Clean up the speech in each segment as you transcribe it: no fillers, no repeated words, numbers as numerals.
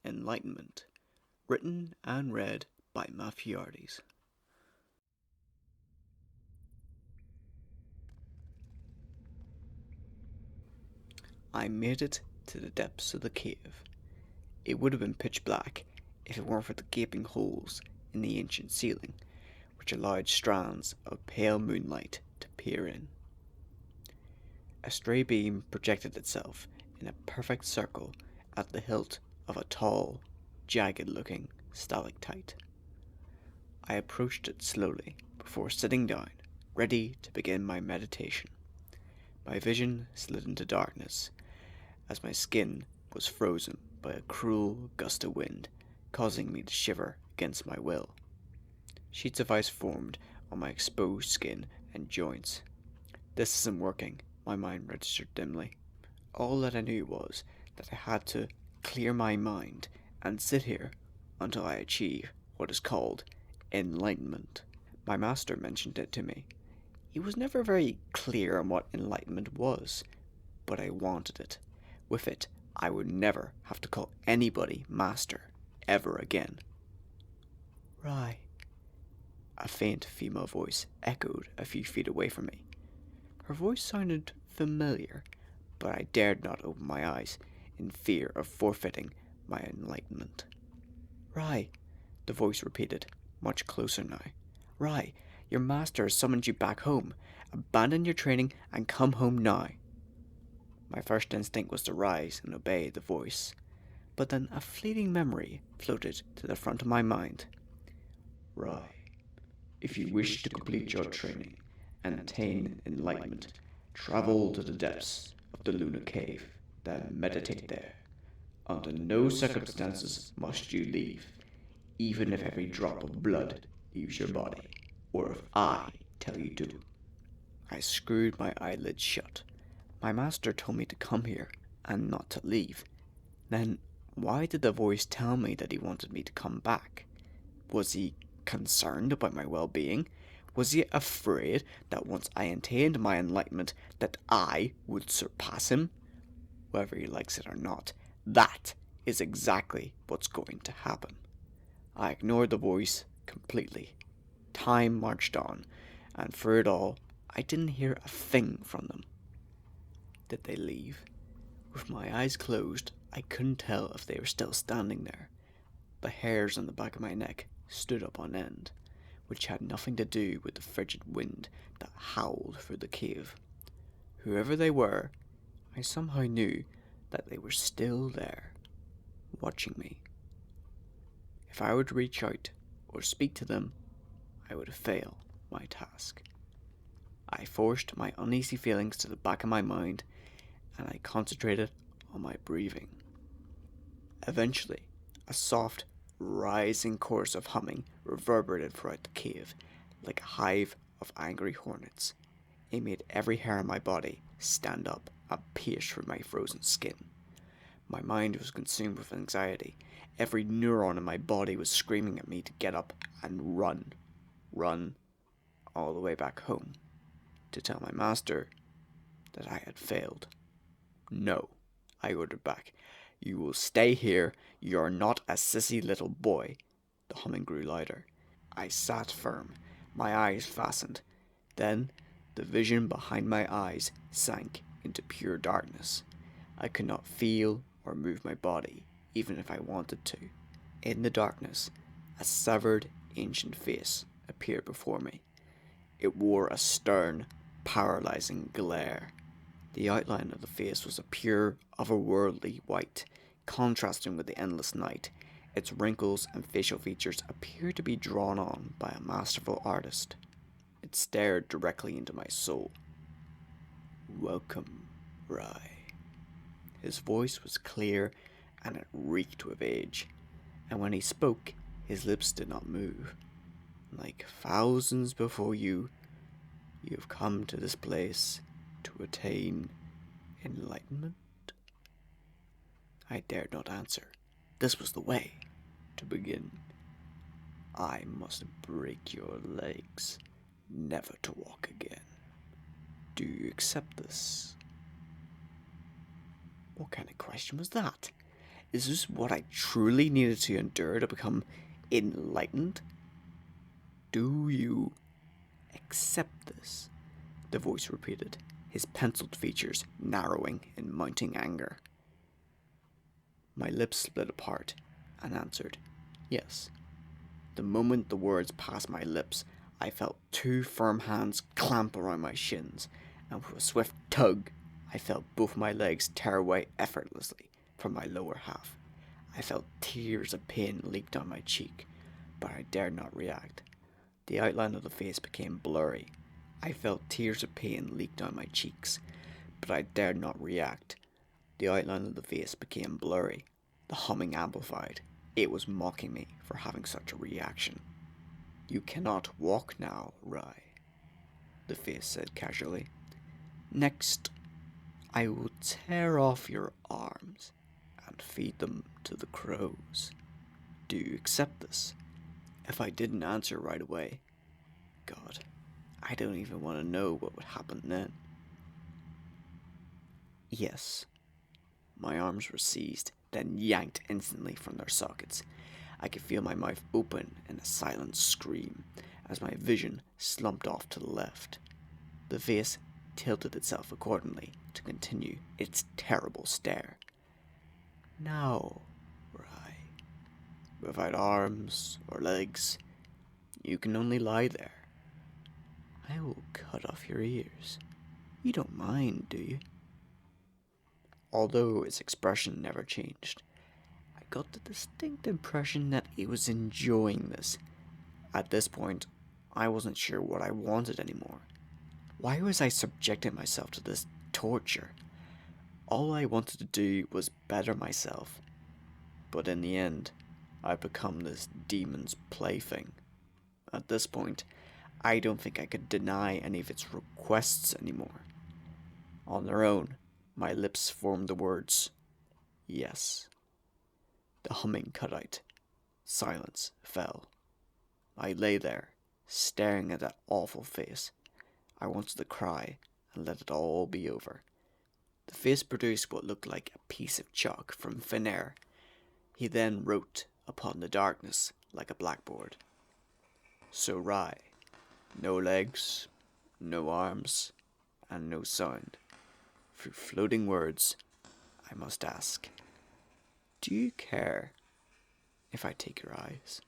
Enlightenment, written and read by Mafiardes. I made it to the depths of the cave. It would have been pitch black if it weren't for the gaping holes in the ancient ceiling, which allowed strands of pale moonlight to peer in. A stray beam projected itself in a perfect circle at the hilt of a tall, jagged-looking stalactite. I approached it slowly before sitting down, ready to begin my meditation. My vision slid into darkness as my skin was frozen by a cruel gust of wind, causing me to shiver against my will. Sheets of ice formed on my exposed skin and joints. This isn't working, my mind registered dimly. All that I knew was that I had to clear my mind and sit here until I achieve what is called enlightenment. My master mentioned it to me. He was never very clear on what enlightenment was, but I wanted it. With it, I would never have to call anybody master ever again. Right. A faint female voice echoed a few feet away from me. Her voice sounded familiar, but I dared not open my eyes in fear of forfeiting my enlightenment. Rai, the voice repeated, much closer now. Rai, your master has summoned you back home. Abandon your training and come home now. My first instinct was to rise and obey the voice, but then a fleeting memory floated to the front of my mind. Rai, if you wish to complete your training and attain enlightenment, travel to the depths of the lunar cave, then meditate there. Under no circumstances must you leave, even if every drop of blood leaves your body, or if I tell you to. I screwed my eyelids shut. My master told me to come here and not to leave. Then why did the voice tell me that he wanted me to come back? Was he concerned about my well-being? Was he afraid that once I attained my enlightenment that I would surpass him? Whether he likes it or not, that is exactly what's going to happen. I ignored the voice completely. Time marched on, and through it all, I didn't hear a thing from them. Did they leave? With my eyes closed, I couldn't tell if they were still standing there. The hairs on the back of my neck stood up on end, which had nothing to do with the frigid wind that howled through the cave. Whoever they were, I somehow knew that they were still there, watching me. If I were to reach out or speak to them, I would fail my task. I forced my uneasy feelings to the back of my mind, and I concentrated on my breathing. Eventually, a soft, rising chorus of humming reverberated throughout the cave, like a hive of angry hornets. It made every hair on my body stand up and pierce through my frozen skin. My mind was consumed with anxiety. Every neuron in my body was screaming at me to get up and run, all the way back home, to tell my master that I had failed. No, I ordered back. You will stay here. You're not a sissy little boy. The humming grew louder. I sat firm, my eyes fastened. Then the vision behind my eyes sank into pure darkness. I could not feel or move my body, even if I wanted to. In the darkness, a severed ancient face appeared before me. It wore a stern, paralyzing glare. The outline of the face was a pure, otherworldly white, contrasting with the endless night. Its wrinkles and facial features appeared to be drawn on by a masterful artist. It stared directly into my soul. Welcome, Rai. His voice was clear and it reeked with age, and when he spoke, his lips did not move. Like thousands before you, you have come to this place to attain enlightenment? I dared not answer. This was the way to begin. I must break your legs, never to walk again. Do you accept this? What kind of question was that? Is this what I truly needed to endure to become enlightened? Do you accept this? The voice repeated, his penciled features narrowing in mounting anger. My lips split apart and answered, yes. The moment the words passed my lips, I felt two firm hands clamp around my shins, and with a swift tug, I felt both my legs tear away effortlessly from my lower half. I felt tears of pain leak down my cheek, but I dared not react. The outline of the face became blurry. I felt tears of pain leak down my cheeks, but I dared not react. The outline of the face became blurry. The humming amplified. It was mocking me for having such a reaction. You cannot walk now, Rai, the face said casually. Next, I will tear off your arms and feed them to the crows. Do you accept this? If I didn't answer right away, God, I don't even want to know what would happen then. Yes. My arms were seized, then yanked instantly from their sockets. I could feel my mouth open in a silent scream as my vision slumped off to the left. The face tilted itself accordingly to continue its terrible stare. Now, Rai, without arms or legs, you can only lie there. I will cut off your ears. You don't mind, do you? Although its expression never changed, I got the distinct impression that he was enjoying this. At this point, I wasn't sure what I wanted anymore. Why was I subjecting myself to this torture? All I wanted to do was better myself. But in the end, I'd become this demon's plaything. At this point, I don't think I could deny any of its requests anymore. On their own, my lips formed the words, yes. The humming cut out. Silence fell. I lay there, staring at that awful face. I wanted to cry and let it all be over. The face produced what looked like a piece of chalk from thin air. He then wrote upon the darkness like a blackboard. So Rai, no legs, no arms, and no sound. Through floating words, I must ask, do you care if I take your eyes?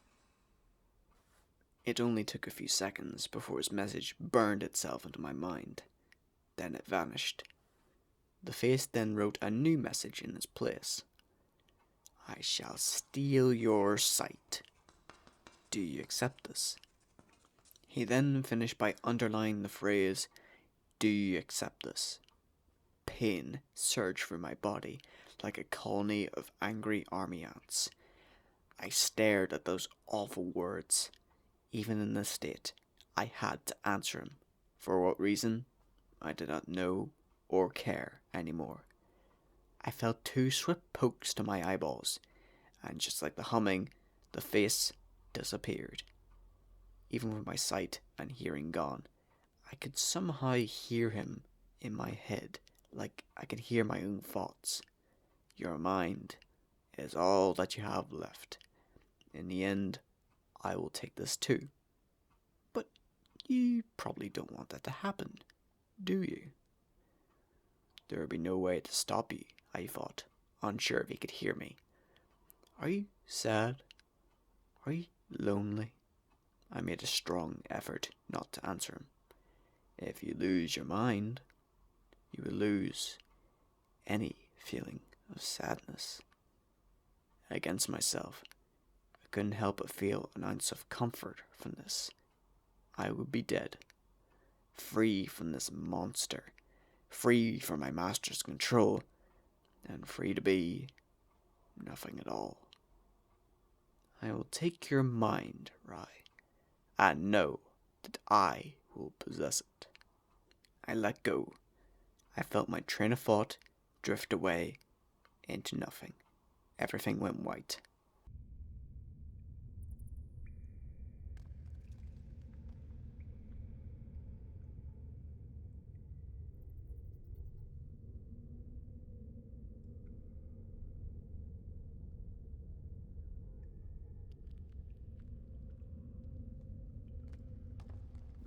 It only took a few seconds before his message burned itself into my mind. Then it vanished. The face then wrote a new message in its place. I shall steal your sight. Do you accept this? He then finished by underlining the phrase, do you accept this? Pain surged through my body like a colony of angry army ants. I stared at those awful words. Even in this state, I had to answer him. For what reason? I did not know or care anymore. I felt two swift pokes to my eyeballs, and just like the humming, the face disappeared. Even with my sight and hearing gone, I could somehow hear him in my head, like I could hear my own thoughts. Your mind is all that you have left. In the end, I will take this too. But you probably don't want that to happen, do you? There would be no way to stop you, I thought, unsure if he could hear me. Are you sad? Are you lonely? I made a strong effort not to answer him. If you lose your mind, you will lose any feeling of sadness. Against myself, I couldn't help but feel an ounce of comfort from this. I would be dead, free from this monster, free from my master's control, and free to be nothing at all. I will take your mind, Rai, and know that I will possess it. I let go. I felt my train of thought drift away into nothing. Everything went white.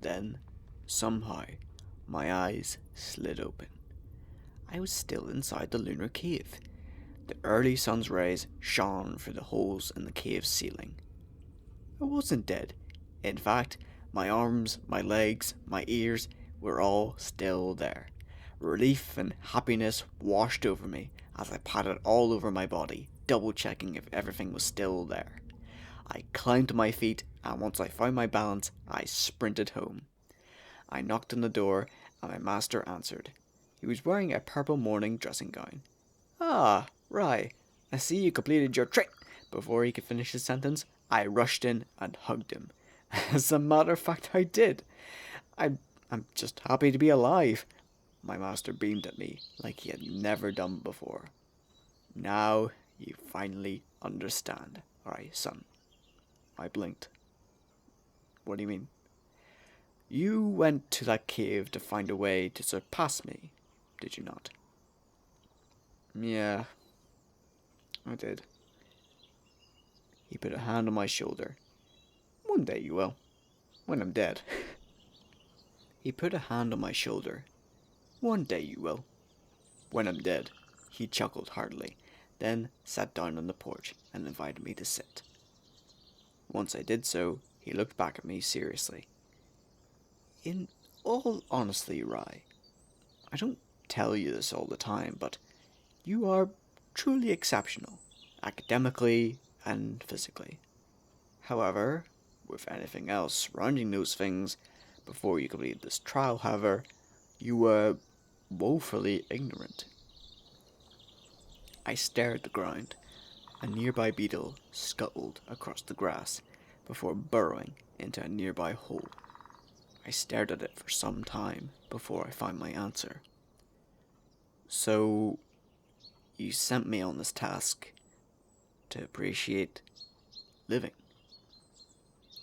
Then, somehow, my eyes slid open. I was still inside the lunar cave. The early sun's rays shone through the holes in the cave's ceiling. I wasn't dead. In fact, my arms, my legs, my ears were all still there. Relief and happiness washed over me as I patted all over my body, double checking if everything was still there. I climbed to my feet, and once I found my balance, I sprinted home. I knocked on the door, and my master answered. He was wearing a purple morning dressing gown. Ah, right. I see you completed your trick. Before he could finish his sentence, I rushed in and hugged him. As a matter of fact, I did. I'm just happy to be alive. My master beamed at me like he had never done before. Now you finally understand. Alright, son. I blinked. What do you mean? You went to that cave to find a way to surpass me, did you not? Yeah, I did. He put a hand on my shoulder. One day you will, when I'm dead. He put a hand on my shoulder. One day you will, when I'm dead. He chuckled heartily, then sat down on the porch and invited me to sit. Once I did so, he looked back at me seriously. In all honesty, Rye, I don't tell you this all the time, but you are truly exceptional, academically and physically. However, with anything else surrounding those things, before you completed this trial, however, you were woefully ignorant. I stared at the ground. A nearby beetle scuttled across the grass before burrowing into a nearby hole. I stared at it for some time before I found my answer. So, you sent me on this task to appreciate living.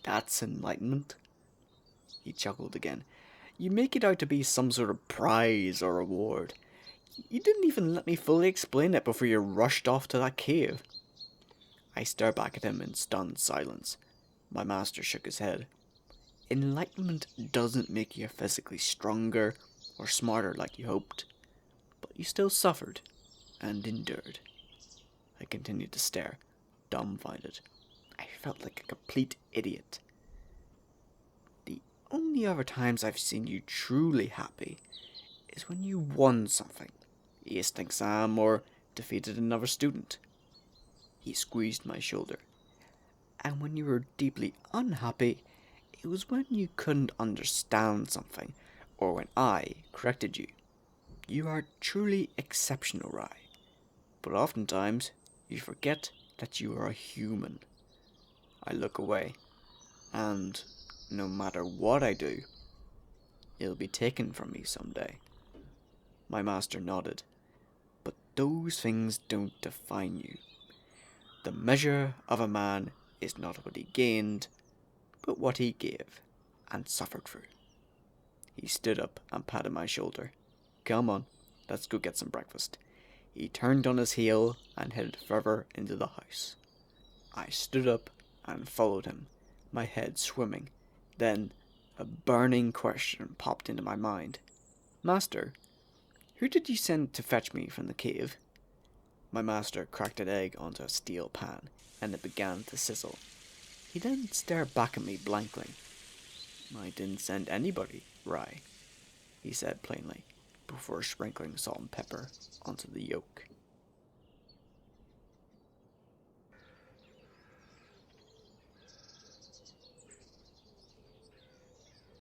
That's enlightenment? He chuckled again. You make it out to be some sort of prize or reward. You didn't even let me fully explain it before you rushed off to that cave. I stared back at him in stunned silence. My master shook his head. Enlightenment doesn't make you physically stronger or smarter like you hoped, but you still suffered and endured. I continued to stare, dumbfounded. I felt like a complete idiot. The only other times I've seen you truly happy is when you won something, aced an exam, or defeated another student. He squeezed my shoulder. And when you were deeply unhappy, it was when you couldn't understand something, or when I corrected you. You are truly exceptional, Rai. But oftentimes, you forget that you are a human. I look away, and no matter what I do, it'll be taken from me someday. My master nodded. But those things don't define you. The measure of a man is not what he gained, but what he gave and suffered through. He stood up and patted my shoulder. Come on, let's go get some breakfast. He turned on his heel and headed further into the house. I stood up and followed him, my head swimming. Then a burning question popped into my mind. Master, who did you send to fetch me from the cave? My master cracked an egg onto a steel pan, and it began to sizzle. He then stared back at me blankly. I didn't send anybody, Rai, he said plainly, before sprinkling salt and pepper onto the yolk.